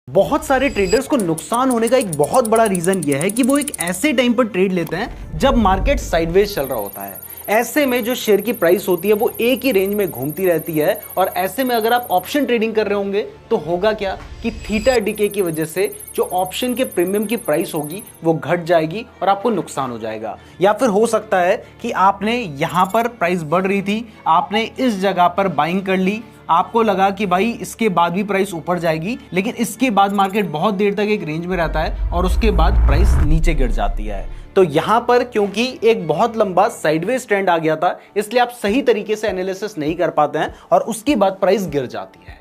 बहुत सारे ट्रेडर्स को नुकसान होने का एक बहुत बड़ा रीजन यह है कि वो एक ऐसे टाइम पर ट्रेड लेते हैं जब मार्केट साइडवेज चल रहा होता है। ऐसे में जो शेयर की प्राइस होती है वो एक ही रेंज में घूमती रहती है और ऐसे में अगर आप ऑप्शन ट्रेडिंग कर रहे होंगे तो होगा क्या कि थीटा डीके की वजह से जो ऑप्शन के प्रीमियम की प्राइस होगी वो घट जाएगी और आपको नुकसान हो जाएगा। या फिर हो सकता है कि आपने यहां पर प्राइस बढ़ रही थी, आपने इस जगह पर बाइंग कर ली, आपको लगा कि भाई इसके बाद भी प्राइस ऊपर जाएगी, लेकिन इसके बाद मार्केट बहुत देर तक एक रेंज में रहता है और उसके बाद प्राइस नीचे गिर जाती है। तो यहां पर क्योंकि एक बहुत लंबा साइडवेज ट्रेंड आ गया था, इसलिए आप सही तरीके से एनालिसिस नहीं कर पाते हैं और उसके बाद प्राइस गिर जाती है।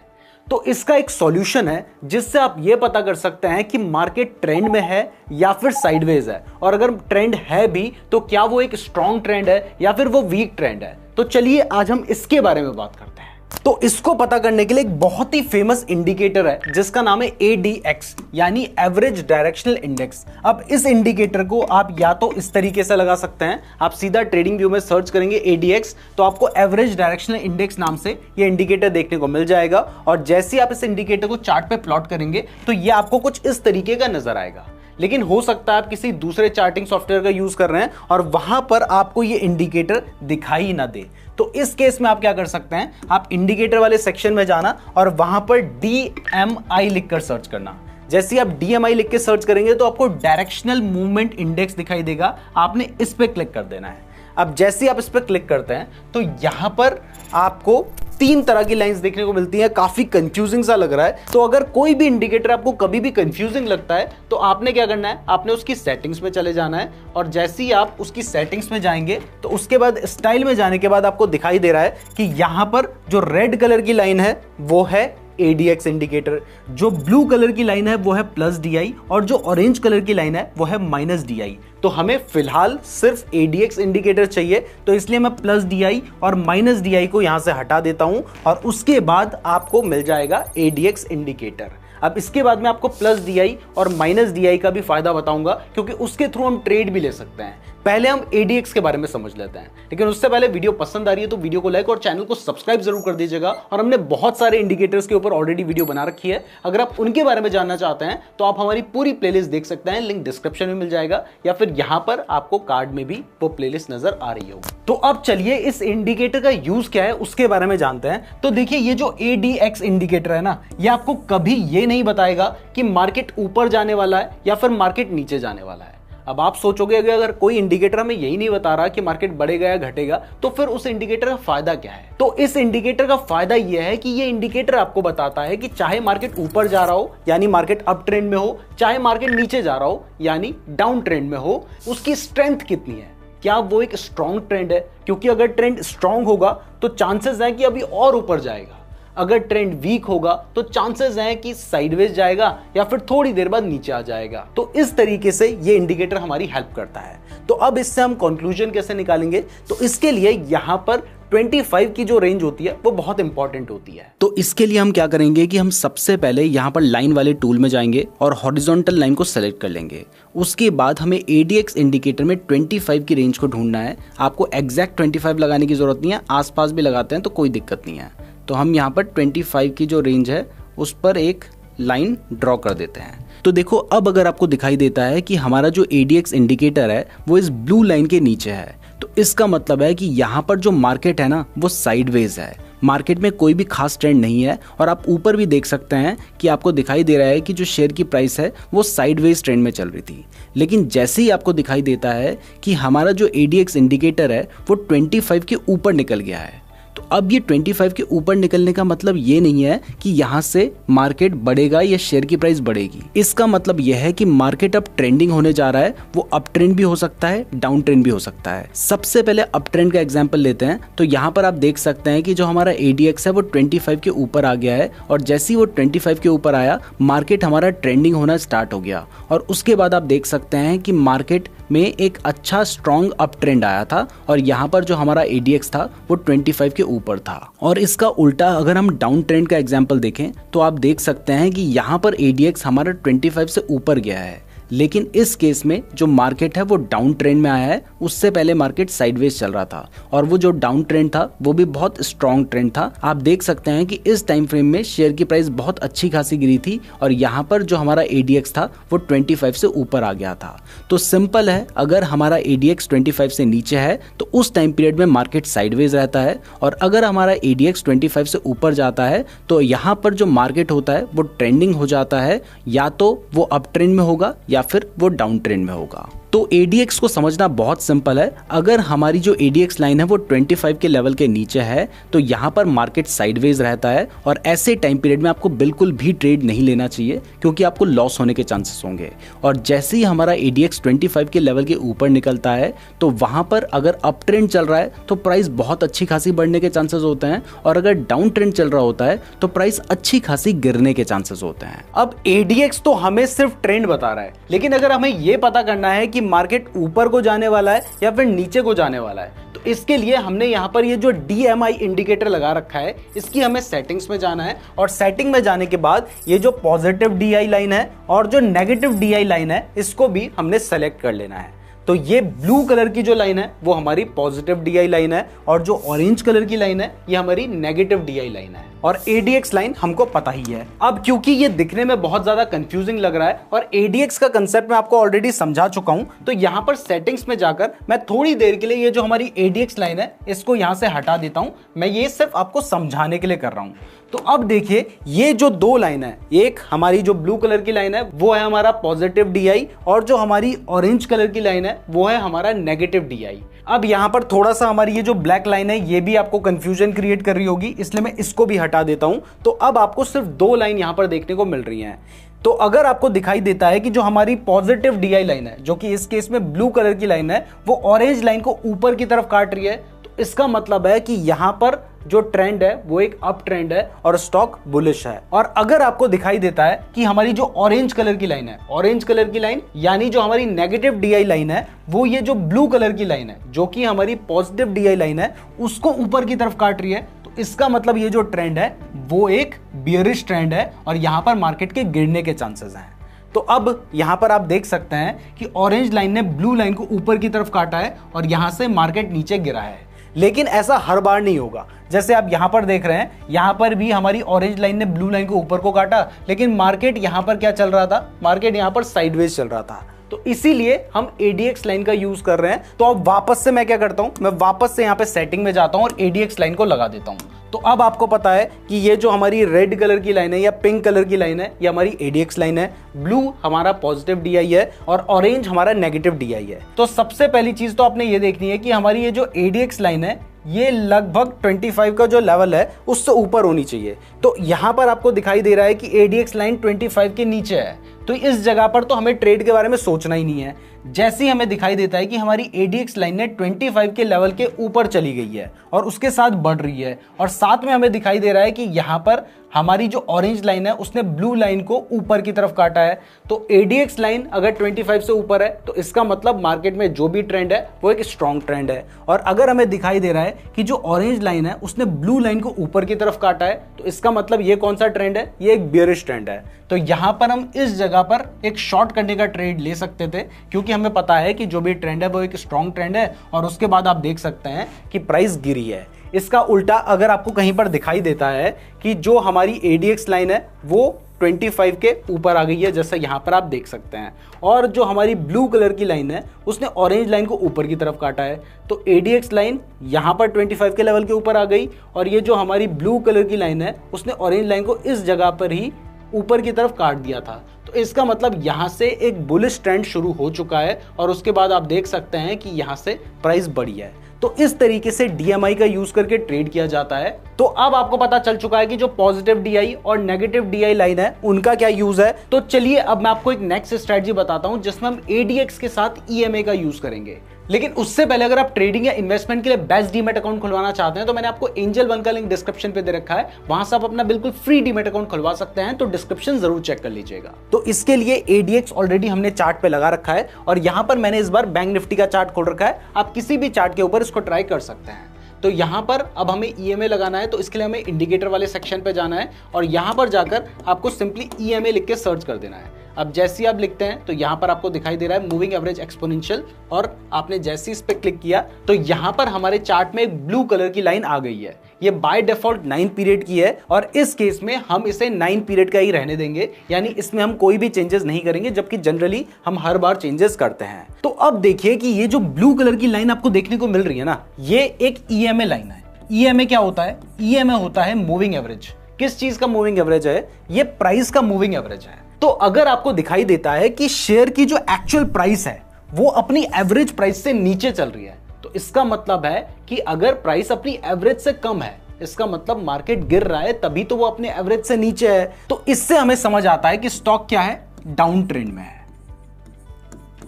तो इसका एक सॉल्यूशन है जिससे आप यह पता कर सकते हैं कि मार्केट ट्रेंड में है या फिर साइडवेज है, और अगर ट्रेंड है भी तो क्या वो एक स्ट्रॉन्ग ट्रेंड है या फिर वो वीक ट्रेंड है। तो चलिए आज हम इसके बारे में बात करते हैं। तो इसको पता करने के लिए एक बहुत ही फेमस इंडिकेटर है जिसका नाम है ADX यानी एवरेज डायरेक्शनल इंडेक्स। अब इस इंडिकेटर को आप या तो इस तरीके से लगा सकते हैं, आप सीधा ट्रेडिंग व्यू में सर्च करेंगे ADX तो आपको एवरेज डायरेक्शनल इंडेक्स नाम से ये इंडिकेटर देखने को मिल जाएगा। और जैसे ही आप इस इंडिकेटर को चार्ट पे प्लॉट करेंगे तो ये आपको कुछ इस तरीके का नजर आएगा। लेकिन हो सकता है आप किसी दूसरे चार्टिंग सॉफ्टवेयर का यूज कर रहे हैं और वहां पर आपको ये इंडिकेटर दिखाई ना दे। तो इस केस में आप क्या कर सकते हैं, आप इंडिकेटर वाले सेक्शन में जाना और वहां पर DMI लिखकर सर्च करना। जैसे ही आप DMI लिख के सर्च करेंगे तो आपको डायरेक्शनल मूवमेंट इंडेक्स दिखाई देगा, आपने इस पे क्लिक कर देना है। अब जैसे ही आप इस पर क्लिक करते हैं तो यहां पर आपको 3 तरह की लाइंस देखने को मिलती हैं। काफी कंफ्यूजिंग सा लग रहा है। तो अगर कोई भी इंडिकेटर आपको कभी भी कंफ्यूजिंग लगता है तो आपने क्या करना है, आपने उसकी सेटिंग्स में चले जाना है और जैसे ही आप उसकी सेटिंग्स में जाएंगे तो उसके बाद स्टाइल में जाने के बाद आपको दिखाई दे रहा है कि यहां पर जो रेड कलर की लाइन है वो है ADX इंडिकेटर, जो ब्लू कलर की लाइन है वो है प्लस DI और जो ऑरेंज कलर की लाइन है वो है माइनस DI। तो हमें फिलहाल सिर्फ ADX इंडिकेटर चाहिए, तो इसलिए मैं प्लस DI और माइनस DI को यहां से हटा देता हूं और उसके बाद आपको मिल जाएगा ADX इंडिकेटर। अब इसके बाद में आपको प्लस DI और माइनस DI का भी फायदा बताऊंगा क्योंकि उसके थ्रू हम ट्रेड भी ले सकते हैं। पहले हम ADX के बारे में समझ लेते हैं, लेकिन उससे पहले वीडियो पसंद आ रही है तो वीडियो को लाइक और चैनल को सब्सक्राइब जरूर कर दीजिएगा। और हमने बहुत सारे इंडिकेटर्स के ऊपर ऑलरेडी वीडियो बना रखी है, अगर आप उनके बारे में जानना चाहते हैं तो आप हमारी पूरी प्लेलिस्ट देख सकते हैं, लिंक डिस्क्रिप्शन में मिल जाएगा या फिर यहां पर आपको कार्ड में भी वो प्लेलिस्ट नजर आ रही होगी। तो अब चलिए इस इंडिकेटर का यूज क्या है उसके बारे में जानते हैं। तो देखिए ये जो ADX इंडिकेटर है ना, ये आपको कभी ये नहीं बताएगा कि मार्केट ऊपर जाने वाला है या फिर मार्केट नीचे जाने वाला है। अब आप सोचोगे अगर कोई इंडिकेटर हमें यही नहीं बता रहा कि मार्केट बढ़ेगा या घटेगा तो फिर उस इंडिकेटर का फायदा क्या है। तो इस इंडिकेटर का फायदा यह है कि ये इंडिकेटर आपको बताता है कि चाहे मार्केट ऊपर जा रहा हो यानी मार्केट अप ट्रेंड में हो, चाहे मार्केट नीचे जा रहा हो यानी डाउन ट्रेंड में हो, उसकी स्ट्रेंथ कितनी है, क्या वो एक स्ट्रॉन्ग ट्रेंड है। क्योंकि अगर ट्रेंड स्ट्रॉन्ग होगा तो चांसेस है कि अभी और ऊपर जाएगा, अगर ट्रेंड वीक होगा तो चांसेस हैं कि साइडवेज जाएगा या फिर थोड़ी देर बाद नीचे आ जाएगा। तो इस तरीके से ये इंडिकेटर हमारी हेल्प करता है। तो अब इससे हम कंक्लूजन कैसे निकालेंगे, तो इसके लिए यहां पर 25 की जो रेंज होती है वो बहुत इंपॉर्टेंट होती है। तो इसके लिए हम क्या करेंगे कि हम सबसे पहले यहाँ पर लाइन वाले टूल में जाएंगे और हॉरिजॉन्टल लाइन को सेलेक्ट कर लेंगे। उसके बाद हमें ADX इंडिकेटर में 25 की रेंज को ढूंढना है। आपको एग्जैक्ट 25 लगाने की जरूरत नहीं है, आसपास भी लगाते हैं तो कोई दिक्कत नहीं है। तो हम यहाँ पर 25 की जो रेंज है उस पर एक लाइन ड्रॉ कर देते हैं। तो देखो अब अगर आपको दिखाई देता है कि हमारा जो ADX इंडिकेटर है वो इस ब्लू लाइन के नीचे है, तो इसका मतलब है कि यहाँ पर जो मार्केट है ना वो साइडवेज है, मार्केट में कोई भी खास ट्रेंड नहीं है। और आप ऊपर भी देख सकते हैं कि आपको दिखाई दे रहा है कि जो शेयर की प्राइस है वो साइडवेज ट्रेंड में चल रही थी, लेकिन जैसे ही आपको दिखाई देता है कि हमारा जो ADX इंडिकेटर है वो 25 के ऊपर निकल गया है, तो अब ये 25 के ऊपर निकलने का मतलब ये नहीं है कि यहां से मार्केट बढ़ेगा या शेयर की प्राइस बढ़ेगी। इसका मतलब यह है कि मार्केट अब ट्रेंडिंग होने जा रहा है। वो अप ट्रेंड भी हो सकता है, डाउन ट्रेंड भी हो सकता है। सबसे पहले अप ट्रेंड का एग्जांपल लेते हैं। तो यहाँ पर आप देख सकते हैं कि जो हमारा ADX है वो 25 के ऊपर आ गया है और जैसे ही वो 25 के ऊपर आया मार्केट हमारा ट्रेंडिंग होना स्टार्ट हो गया और उसके बाद आप देख सकते हैं कि मार्केट में एक अच्छा स्ट्रॉन्ग अप ट्रेंड आया था और यहाँ पर जो हमारा ADX था वो 25 के ऊपर था। और इसका उल्टा अगर हम डाउन ट्रेंड का एग्जांपल देखें तो आप देख सकते हैं कि यहाँ पर ADX हमारा 25 से ऊपर गया है, लेकिन इस केस में जो मार्केट है वो डाउन ट्रेंड में आया है। उससे पहले मार्केट साइडवेज चल रहा था और वो जो डाउन ट्रेंड था वो भी बहुत स्ट्रॉन्ग ट्रेंड था। आप देख सकते हैं कि इस टाइम फ्रेम में शेयर की प्राइस बहुत अच्छी खासी गिरी थी और यहाँ पर जो हमारा ADX था वो 25 से ऊपर आ गया था। तो सिंपल है, अगर हमारा ADX 25 से नीचे है तो उस टाइम पीरियड में मार्केट साइडवेज रहता है, और अगर हमारा ADX 25 से ऊपर जाता है तो यहाँ पर जो मार्केट होता है वो ट्रेंडिंग हो जाता है, या तो वो अप ट्रेंड में होगा या फिर वो डाउन ट्रेंड में होगा। तो ADX को समझना बहुत सिंपल है। अगर हमारी जो ADX लाइन है वो 25 के लेवल के नीचे है तो यहाँ पर मार्केट साइडवेज रहता है, और ऐसे टाइम पीरियड में आपको बिल्कुल भी ट्रेड नहीं लेना चाहिए क्योंकि आपको लॉस होने के चांसेस होंगे। और जैसे ही हमारा ADX 25 के लेवल के ऊपर निकलता है तो वहां पर अगर अप ट्रेंड चल रहा है तो प्राइस बहुत अच्छी खासी बढ़ने के चांसेस होते हैं, और अगर डाउन ट्रेंड चल रहा होता है तो प्राइस अच्छी खासी गिरने के चांसेस होते हैं। अब ADX तो हमें सिर्फ ट्रेंड बता रहा है, लेकिन अगर हमें यह पता करना है कि मार्केट ऊपर को जाने वाला है या फिर नीचे को जाने वाला है, तो इसके लिए हमने यहां पर ये जो DMI इंडिकेटर लगा रखा है इसकी हमें सेटिंग्स में जाना है, और सेटिंग में जाने के बाद ये जो पॉजिटिव DI लाइन है और जो नेगेटिव DI लाइन है इसको भी हमने सेलेक्ट कर लेना है। तो ये ब्लू कलर की जो लाइन है वो हमारी पॉजिटिव DI लाइन है, और जो ऑरेंज कलर की लाइन है ये हमारी नेगेटिव DI लाइन है, और ADX लाइन हमको पता ही है। अब क्योंकि ये दिखने में बहुत ज्यादा कंफ्यूजिंग लग रहा है और ADX का कंसेप्ट मैं आपको ऑलरेडी समझा चुका हूं, तो यहां पर सेटिंग्स में जाकर मैं थोड़ी देर के लिए ये जो हमारी ADX लाइन है इसको यहां से हटा देता हूं। मैं ये सिर्फ आपको समझाने के लिए कर रहा हूं। तो अब देखिए, ये जो दो लाइन है, एक हमारी जो ब्लू कलर की लाइन है वो है हमारा पॉजिटिव DI, और जो हमारी ऑरेंज कलर की लाइन है वो है हमारा नेगेटिव DI। अब यहां पर थोड़ा सा हमारी ये जो ब्लैक लाइन है ये भी आपको कंफ्यूजन क्रिएट कर रही होगी, इसलिए मैं इसको भी हटा देता हूं। तो अब आपको सिर्फ दो लाइन यहां पर देखने को मिल रही हैं। तो अगर आपको दिखाई देता है कि जो हमारी पॉजिटिव DI लाइन है, जो कि इस केस में ब्लू कलर की लाइन है, वो ऑरेंज लाइन को ऊपर की तरफ काट रही है, तो इसका मतलब है कि यहां पर जो ट्रेंड है वो एक अप ट्रेंड है और स्टॉक बुलिश है। और अगर आपको दिखाई देता है कि हमारी जो ऑरेंज कलर की लाइन है, ऑरेंज कलर की लाइन यानी जो हमारी नेगेटिव DI लाइन है, वो ये जो ब्लू कलर की लाइन है जो कि हमारी पॉजिटिव DI लाइन है उसको ऊपर की तरफ काट रही है, तो इसका मतलब ये जो ट्रेंड है वो एक बियरिश ट्रेंड है और यहां पर मार्केट के गिरने के चांसेस हैं। तो अब यहां पर आप देख सकते हैं कि ऑरेंज लाइन ने ब्लू लाइन को ऊपर की तरफ काटा है और यहां से मार्केट नीचे गिरा है। लेकिन ऐसा हर बार नहीं होगा। जैसे आप यहां पर देख रहे हैं, यहां पर भी हमारी ऑरेंज लाइन ने ब्लू लाइन को ऊपर को काटा, लेकिन मार्केट यहां पर क्या चल रहा था, मार्केट यहां पर साइडवेज चल रहा था। तो इसीलिए हम ADX लाइन का यूज कर रहे हैं। तो अब वापस से मैं क्या करता हूं, मैं वापस से यहां पे सेटिंग में जाता हूं और ADX लाइन को लगा देता हूं। तो अब आपको पता है कि ये जो हमारी रेड कलर की लाइन है या पिंक कलर की लाइन है ये हमारी ADX लाइन है, ब्लू हमारा पॉजिटिव DI है और ऑरेंज हमारा नेगेटिव DI है। तो सबसे पहली चीज तो आपने ये देखनी है कि हमारी ये जो ADX लाइन है ये लगभग 25 का जो लेवल है उससे ऊपर होनी चाहिए। तो यहां पर आपको दिखाई दे रहा है कि ADX लाइन 25 के नीचे है, तो इस जगह पर तो हमें ट्रेड के बारे में सोचना ही नहीं है। जैसे ही हमें दिखाई देता है कि हमारी ADX लाइन ने 25 के लेवल के ऊपर चली गई है और उसके साथ बढ़ रही है, और साथ में हमें दिखाई दे रहा है कि यहां पर हमारी जो ऑरेंज लाइन है उसने ब्लू लाइन को ऊपर की तरफ काटा है, तो ADX लाइन अगर 25 से ऊपर है तो इसका मतलब मार्केट में जो भी ट्रेंड है वो एक स्ट्रॉन्ग ट्रेंड है। और अगर हमें दिखाई दे रहा है कि जो ऑरेंज लाइन है उसने ब्लू लाइन को ऊपर की तरफ काटा है, तो इसका मतलब ये कौन सा ट्रेंड है, ये एक बियरिश ट्रेंड है। तो यहां पर हम इस जगह पर एक शॉर्ट करने का ट्रेड ले सकते थे, क्योंकि हमें पता है कि जो भी ट्रेंड है वो एक स्ट्रॉन्ग ट्रेंड है, और उसके बाद आप देख सकते हैं कि प्राइस गिरी है। इसका उल्टा अगर आपको कहीं पर दिखाई देता है कि जो हमारी ADX लाइन है वो 25 के ऊपर आ गई है, जैसा यहां पर आप देख सकते हैं, और जो हमारी ब्लू कलर की लाइन है उसने ऑरेंज लाइन को ऊपर की तरफ काटा है, तो ADX लाइन यहां पर 25 के लेवल के ऊपर आ गई, और ये जो हमारी ब्लू कलर की लाइन है उसने ऑरेंज लाइन को इस जगह पर ही ऊपर की तरफ काट दिया था। तो इसका मतलब यहां से एक बुलिश ट्रेंड शुरू हो चुका है, और उसके बाद आप देख सकते हैं कि यहां से प्राइस बढ़ी है। तो इस तरीके से DMI का यूज करके ट्रेड किया जाता है। तो अब आपको पता चल चुका है कि जो पॉजिटिव DI और नेगेटिव DI लाइन है उनका क्या यूज है। तो चलिए अब मैं आपको एक नेक्स्ट स्ट्रेटजी बताता हूं जिसमें हम ADX के साथ EMA का यूज करेंगे। लेकिन उससे पहले अगर आप ट्रेडिंग या इन्वेस्टमेंट के लिए बेस्ट डीमैट अकाउंट खुलवाना चाहते हैं तो मैंने आपको एंजल वन का लिंक डिस्क्रिप्शन पे दे रखा है, वहां से आप अपना बिल्कुल फ्री डीमैट अकाउंट खुलवा सकते हैं, तो डिस्क्रिप्शन जरूर चेक कर लीजिएगा। तो इसके लिए ADX ऑलरेडी हमने चार्ट पे लगा रखा है, और यहां पर मैंने इस बार बैंक निफ्टी का चार्ट खोल रखा है। आप किसी भी चार्ट के ऊपर इसको ट्राई कर सकते हैं। तो यहां पर अब हमें EMA लगाना है, तो इसके लिए हमें इंडिकेटर वाले सेक्शन पे जाना है और यहां पर जाकर आपको सिंपली EMA लिख के सर्च कर देना है। अब जैसे ही आप लिखते हैं तो यहाँ पर आपको दिखाई दे रहा है मूविंग एवरेज एक्सपोनेंशियल, और आपने जैसे ही इस पे क्लिक किया तो यहाँ पर हमारे चार्ट में एक ब्लू कलर की लाइन आ गई है। ये बाय डिफॉल्ट 9 पीरियड की है और इस केस में हम इसे 9 पीरियड का ही रहने देंगे, यानी इसमें हम कोई भी चेंजेस नहीं करेंगे, जबकि जनरली हम हर बार चेंजेस करते हैं। तो अब देखिए कि ये जो ब्लू कलर की लाइन आपको देखने को मिल रही है ना, ये एक ईएमए लाइन है। ईएमए क्या होता है? ईएमए होता है मूविंग एवरेज। किस चीज का मूविंग एवरेज है? ये प्राइस का मूविंग एवरेज है। तो अगर आपको दिखाई देता है कि शेयर की जो एक्चुअल प्राइस है वो अपनी एवरेज प्राइस से नीचे चल रही है, तो इसका मतलब है कि अगर प्राइस अपनी एवरेज से कम है, इसका मतलब मार्केट गिर रहा है, तभी तो वो अपने एवरेज से नीचे है। तो इससे हमें समझ आता है कि स्टॉक क्या है? डाउन ट्रेंड में है।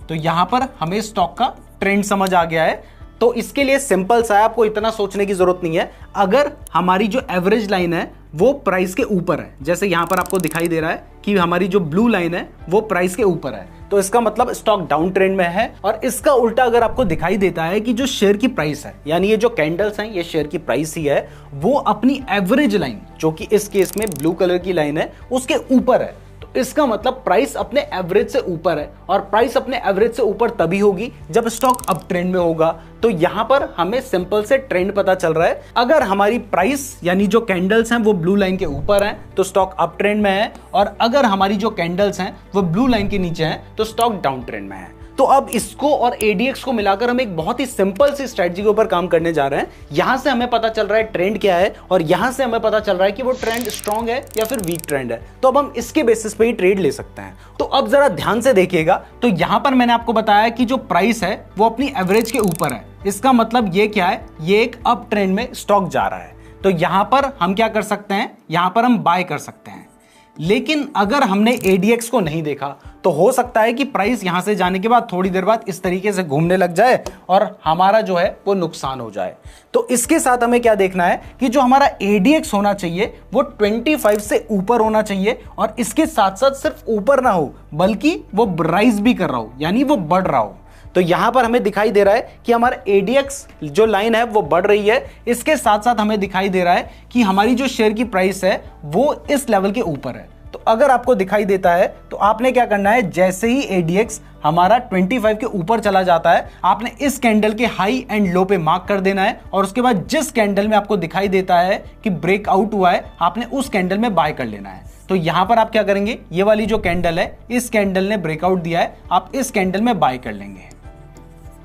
तो यहां पर हमें स्टॉक का ट्रेंड समझ आ गया है। तो इसके लिए सिंपल सा है, आपको इतना सोचने की जरूरत नहीं है। अगर हमारी जो एवरेज लाइन है वो प्राइस के ऊपर है, जैसे यहां पर आपको दिखाई दे रहा है कि हमारी जो ब्लू लाइन है वो प्राइस के ऊपर है, तो इसका मतलब स्टॉक डाउन ट्रेंड में है। और इसका उल्टा अगर आपको दिखाई देता है कि जो शेयर की प्राइस है, यानी ये जो कैंडल्स हैं ये शेयर की प्राइस ही है, वो अपनी एवरेज लाइन, जो कि इस केस में ब्लू कलर की लाइन है, उसके ऊपर है, इसका मतलब प्राइस अपने एवरेज से ऊपर है। और प्राइस अपने एवरेज से ऊपर तभी होगी जब स्टॉक अप ट्रेंड में होगा। तो यहां पर हमें सिंपल से ट्रेंड पता चल रहा है। अगर हमारी प्राइस यानी जो कैंडल्स हैं वो ब्लू लाइन के ऊपर हैं तो स्टॉक अप ट्रेंड में है, और अगर हमारी जो कैंडल्स हैं वो ब्लू लाइन के नीचे हैं तो स्टॉक डाउन ट्रेंड में है। तो अब इसको और एडीएक्स को मिलाकर हम एक बहुत ही सिंपल सी स्ट्रेटजी के ऊपर काम करने जा रहे हैं। यहां से हमें पता चल रहा है ट्रेंड क्या है, और यहां से हमें पता चल रहा है कि वो ट्रेंड स्ट्रांग है या फिर वीक ट्रेंड है। तो अब हम इसके बेसिस पे ही ट्रेड ले सकते हैं। तो अब जरा ध्यान से देखिएगा, तो यहां पर मैंने आपको बताया कि जो प्राइस है वो अपनी एवरेज के ऊपर है। इसका मतलब ये क्या है? ये एक अप ट्रेंड में स्टॉक जा रहा है। तो यहां पर हम क्या कर सकते हैं? यहां पर हम बाय कर सकते हैं। लेकिन अगर हमने एडीएक्स को नहीं देखा तो हो सकता है कि प्राइस यहां से जाने के बाद थोड़ी देर बाद इस तरीके से घूमने लग जाए और हमारा जो है वो नुकसान हो जाए। तो इसके साथ हमें क्या देखना है कि जो हमारा एडीएक्स होना चाहिए वो 25 से ऊपर होना चाहिए, और इसके साथ साथ सिर्फ ऊपर ना हो बल्कि वो राइज भी कर रहा हो, यानी वो बढ़ रहा हो। तो यहां पर हमें दिखाई दे रहा है कि हमारा एडीएक्स जो लाइन है वो बढ़ रही है, इसके साथ साथ हमें दिखाई दे रहा है कि हमारी जो शेयर की प्राइस है वो इस लेवल के ऊपर है। तो अगर आपको दिखाई देता है तो आपने क्या करना है, जैसे ही एडीएक्स हमारा 25 के ऊपर चला जाता है, आपने इस कैंडल के हाई एंड लो पे मार्क कर देना है, और उसके बाद जिस कैंडल में आपको दिखाई देता है कि ब्रेकआउट हुआ है, आपने उस कैंडल में बाय कर लेना है। तो यहां पर आप क्या करेंगे, ये वाली जो कैंडल है, इस कैंडल ने ब्रेकआउट दिया है, आप इस कैंडल में बाय कर लेंगे।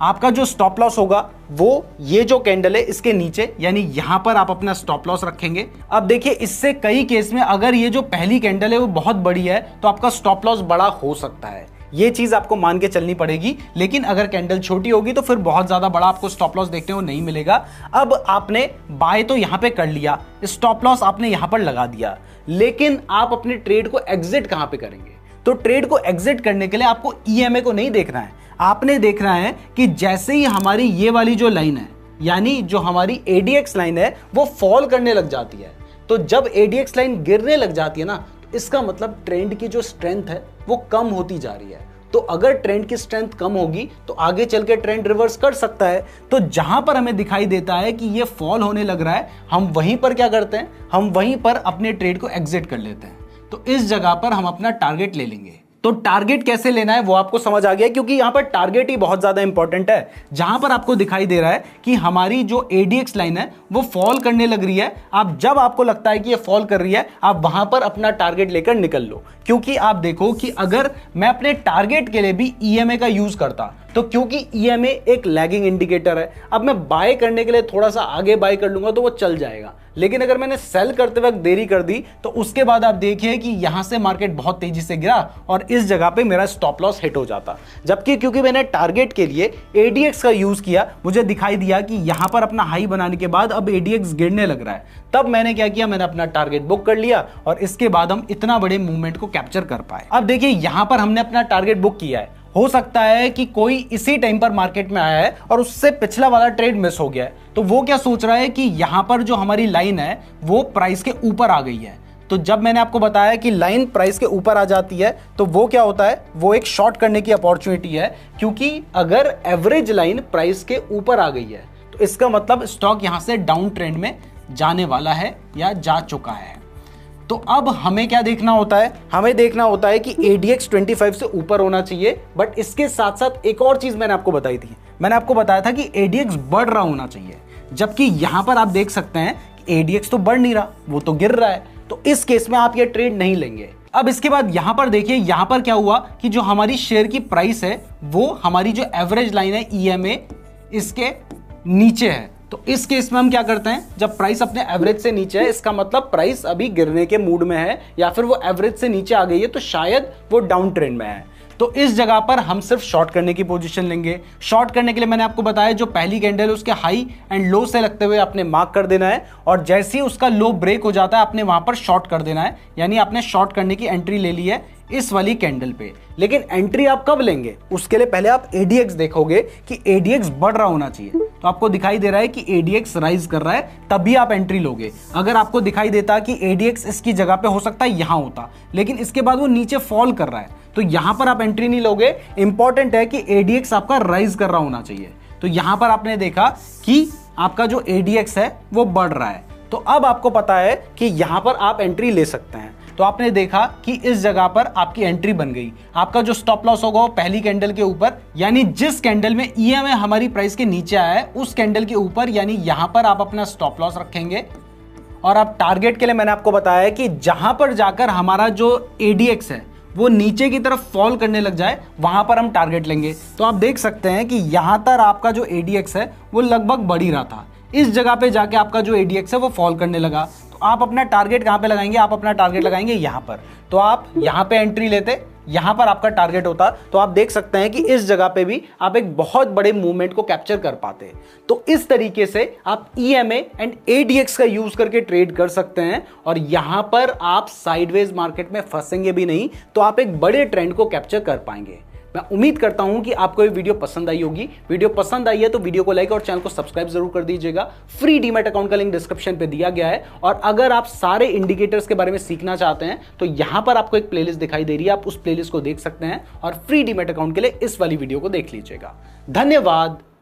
आपका जो स्टॉप लॉस होगा वो ये जो कैंडल है इसके नीचे, यानी यहां पर आप अपना स्टॉप लॉस रखेंगे। अब देखिए, इससे कई केस में अगर ये जो पहली कैंडल है वो बहुत बड़ी है तो आपका स्टॉप लॉस बड़ा हो सकता है, ये चीज आपको मान के चलनी पड़ेगी। लेकिन अगर कैंडल छोटी होगी तो फिर बहुत ज्यादा बड़ा आपको स्टॉप लॉस देखने को नहीं मिलेगा। अब आपने बाय तो यहां पे कर लिया, स्टॉप लॉस आपने यहां पर लगा दिया, लेकिन आप अपने ट्रेड को एग्जिट कहां पे करेंगे? तो ट्रेड को एग्जिट करने के लिए आपको ईएमए को नहीं देखना है, आपने देखना है कि जैसे ही हमारी ये वाली जो लाइन है, यानी जो हमारी एडीएक्स लाइन है, वो फॉल करने लग जाती है। तो जब एडीएक्स लाइन गिरने लग जाती है ना, तो इसका मतलब ट्रेंड की जो स्ट्रेंथ है वो कम होती जा रही है। तो अगर ट्रेंड की स्ट्रेंथ कम होगी तो आगे चल के ट्रेंड रिवर्स कर सकता है। तो जहां पर हमें दिखाई देता है कि ये फॉल होने लग रहा है, हम वहीं पर क्या करते हैं, हम वहीं पर अपने ट्रेड को एग्जिट कर लेते हैं। तो इस जगह पर हम अपना टारगेट ले लेंगे। तो टारगेट कैसे लेना है वो आपको समझ आ गया, क्योंकि यहां पर टारगेट ही बहुत ज्यादा इंपॉर्टेंट है। जहां पर आपको दिखाई दे रहा है कि हमारी जो एडीएक्स लाइन है वो फॉल करने लग रही है, जब आपको लगता है कि ये फॉल कर रही है, आप वहां पर अपना टारगेट लेकर निकल लो। क्योंकि आप देखो कि अगर मैं अपने टारगेट के लिए भी ईएमए का यूज करता, तो क्योंकि ईएमए एक लैगिंग इंडिकेटर है, अब मैं बाय करने के लिए थोड़ा सा आगे बाय कर लूंगा तो वो चल जाएगा। लेकिन अगर मैंने सेल करते वक्त देरी कर दी तो उसके बाद आप देखिए कि यहां से मार्केट बहुत तेजी से गिरा और इस जगह पे मेरा स्टॉप लॉस हिट हो जाता। जबकि क्योंकि मैंने टारगेट के लिए एडीएक्स का यूज किया, मुझे दिखाई दिया कि यहां पर अपना हाई बनाने के बाद अब एडीएक्स गिरने लग रहा है, तब मैंने क्या किया, मैंने अपना टारगेट बुक कर लिया और इसके बाद हम इतना बड़े मूवमेंट को कैप्चर कर पाए। अब देखिए, यहां पर हमने अपना टारगेट बुक किया है, हो सकता है कि कोई इसी टाइम पर मार्केट में आया है और उससे पिछला वाला ट्रेड मिस हो गया है, तो वो क्या सोच रहा है कि यहां पर जो हमारी लाइन है वो प्राइस के ऊपर आ गई है। तो जब मैंने आपको बताया कि लाइन प्राइस के ऊपर आ जाती है तो वो क्या होता है, वो एक शॉर्ट करने की अपॉर्चुनिटी है, क्योंकि अगर एवरेज लाइन प्राइस के ऊपर आ गई है तो इसका मतलब स्टॉक यहां से डाउन ट्रेंड में जाने वाला है या जा चुका है। तो अब हमें क्या देखना होता है, हमें देखना होता है कि ADX 25 से ऊपर होना चाहिए। बट इसके साथ साथ एक और चीज मैंने आपको बताई थी, मैंने आपको बताया था कि ADX बढ़ रहा होना चाहिए, जबकि यहां पर आप देख सकते हैं कि ADX तो बढ़ नहीं रहा, वो तो गिर रहा है। तो इस केस में आप ये ट्रेड नहीं लेंगे। अब इसके बाद यहां पर देखिए, यहां पर क्या हुआ कि जो हमारी शेयर की प्राइस है वो हमारी जो एवरेज लाइन है EMA इसके नीचे है। तो इस केस में हम क्या करते हैं, जब प्राइस अपने एवरेज से नीचे है, इसका मतलब प्राइस अभी गिरने के मूड में है, या फिर वो एवरेज से नीचे आ गई है, तो शायद वो डाउन ट्रेंड में है। तो इस जगह पर हम सिर्फ शॉर्ट करने की पोजीशन लेंगे। शॉर्ट करने के लिए मैंने आपको बताया जो पहली कैंडल है उसके हाई एंड लो से लगते हुए आपने मार्क कर देना है, और जैसे ही उसका लो ब्रेक हो जाता है आपने वहां पर शॉर्ट कर देना है, यानी आपने शॉर्ट करने की एंट्री ले ली है इस वाली कैंडल पे। लेकिन एंट्री आप कब लेंगे, उसके लिए पहले आप ADX देखोगे कि ADX बढ़ रहा होना चाहिए। तो आपको दिखाई दे रहा है कि ADX राइज कर रहा है, तभी आप एंट्री लोगे। अगर आपको दिखाई देता कि ADX इसकी जगह पे हो सकता है यहां होता, लेकिन इसके बाद वो नीचे फॉल कर रहा है, तो यहां पर आप एंट्री नहीं लोगे। इंपॉर्टेंट है कि ADX आपका राइज कर रहा होना चाहिए। तो यहां पर आपने देखा कि आपका जो ADX है वो बढ़ रहा है, तो अब आपको पता है कि यहां पर आप एंट्री ले सकते हैं। तो आपने देखा कि इस जगह पर आपकी एंट्री बन गई। आपका जो स्टॉप लॉस होगा वो पहली कैंडल के ऊपर, यानी जिस कैंडल में EMA हमारी प्राइस के नीचे आया है उस कैंडल के ऊपर, यानी यहां पर आप अपना स्टॉप लॉस रखेंगे। और आप टारगेट के लिए मैंने आपको बताया कि जहां पर जाकर हमारा जो ADX है वो नीचे की तरफ फॉल करने लग जाए, वहां पर हम टारगेट लेंगे। तो आप देख सकते हैं कि यहां तक आपका जो ADX है वो लगभग बढ़ ही रहा था, इस जगह पे जाके आपका जो ADX है वो फॉल करने लगा। तो आप अपना टारगेट कहां पे लगाएंगे, आप अपना टारगेट लगाएंगे यहां पर। तो आप यहां पे एंट्री लेते, यहां पर आपका टारगेट होता, तो आप देख सकते हैं कि इस जगह पे भी आप एक बहुत बड़े मूवमेंट को कैप्चर कर पाते। तो इस तरीके से आप EMA एंड ADX का यूज करके ट्रेड कर सकते हैं, और यहां पर आप साइडवेज मार्केट में फंसेंगे भी नहीं, तो आप एक बड़े ट्रेंड को कैप्चर कर पाएंगे। मैं उम्मीद करता हूं कि आपको ये वीडियो पसंद आई होगी। वीडियो पसंद आई है तो वीडियो को लाइक और चैनल को सब्सक्राइब जरूर कर दीजिएगा। फ्री डीमैट अकाउंट का लिंक डिस्क्रिप्शन पे दिया गया है, और अगर आप सारे इंडिकेटर्स के बारे में सीखना चाहते हैं तो यहां पर आपको एक प्लेलिस्ट दिखाई दे रही है, आप उस प्लेलिस्ट को देख सकते हैं, और फ्री डीमैट अकाउंट के लिए इस वाली वीडियो को देख लीजिएगा। धन्यवाद।